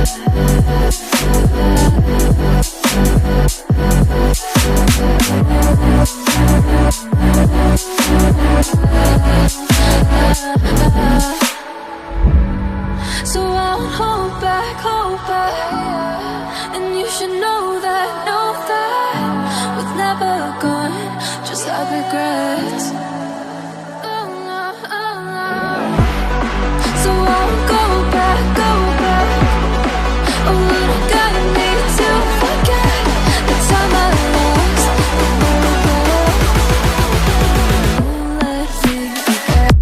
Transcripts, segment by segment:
So I won't hold back, and you should know that what's never gone, just have regrets. Oh, no, oh, no. So I won't go back. Oh, what I gotta need to forget the time I lost. Won't let me forget.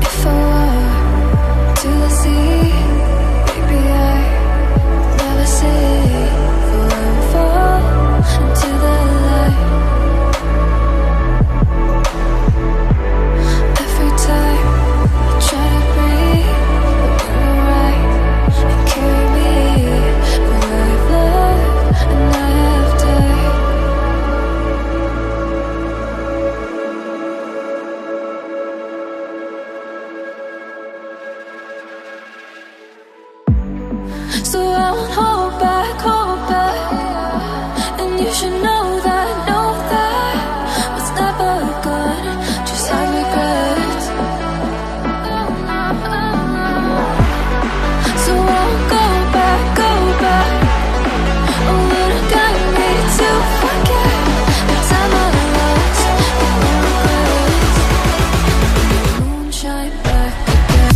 If I walk to the sea, maybe I never say fall into the light. Every time I try to breathe, but you're right and carry me where I've loved and I have died. So I won't hold back, and you should know that what's never gone, just have regrets. Oh, no, oh, no. So I won't go back. Oh, what I gotta need to forget the time I lost, no regrets. Moonshine back again.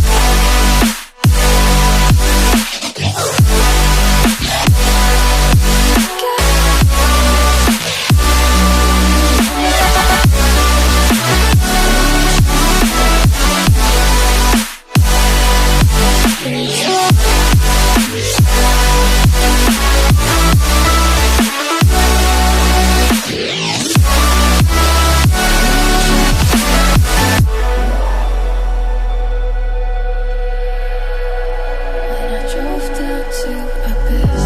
When I drove down to Abyss,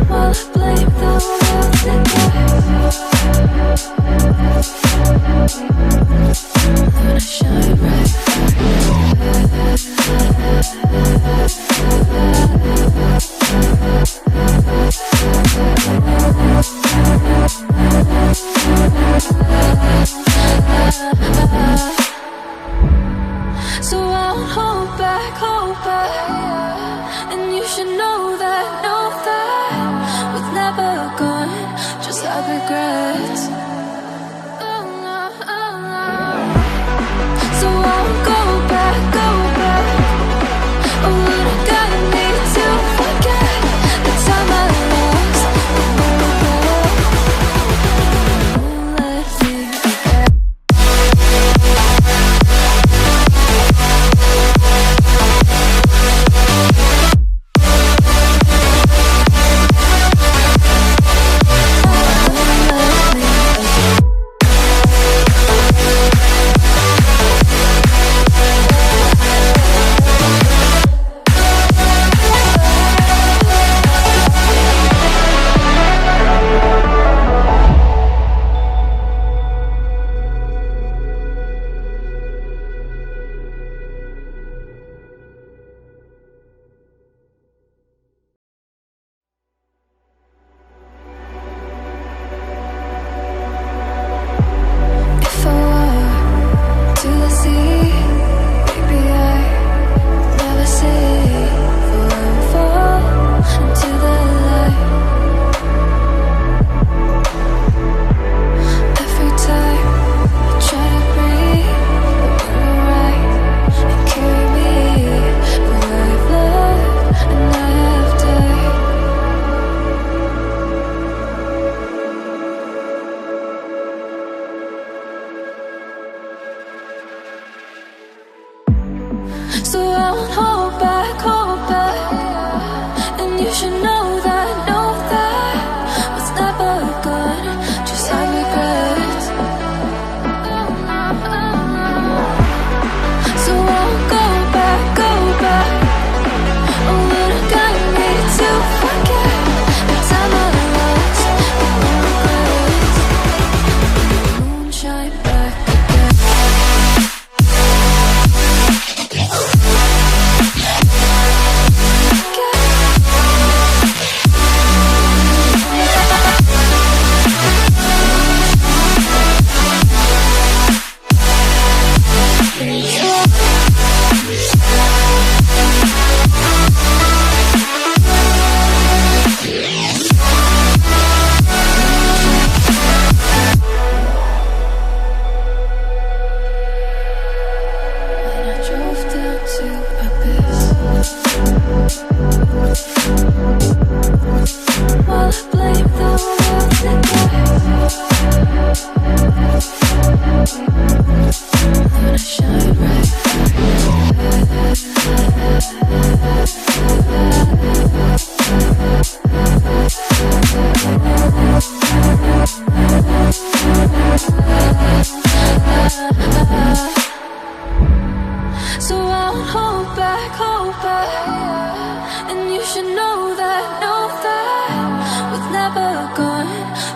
while I blamed the world then I shine right So I won't hold back, and you should know that what's never gone, just have regrets. Oh, no, oh, no. So I won't go back. Oh, what I gotta need to forget the time I lost. Won't let me forget. Won't let me So I won't hold back, hold back. And you should know that what's never good just have regrets. So I won't go back, go back. Oh, but I got me to forget the time I lost with no regrets. Moonshine back again. When I drove down to Abyss, while I blamed the world when I shine right so I won't hold back, hold back. And you should know that with never gone,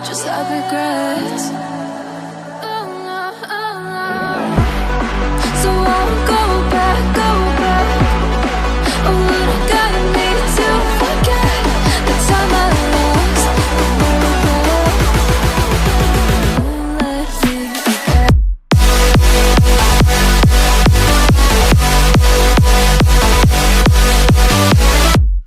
just have regret.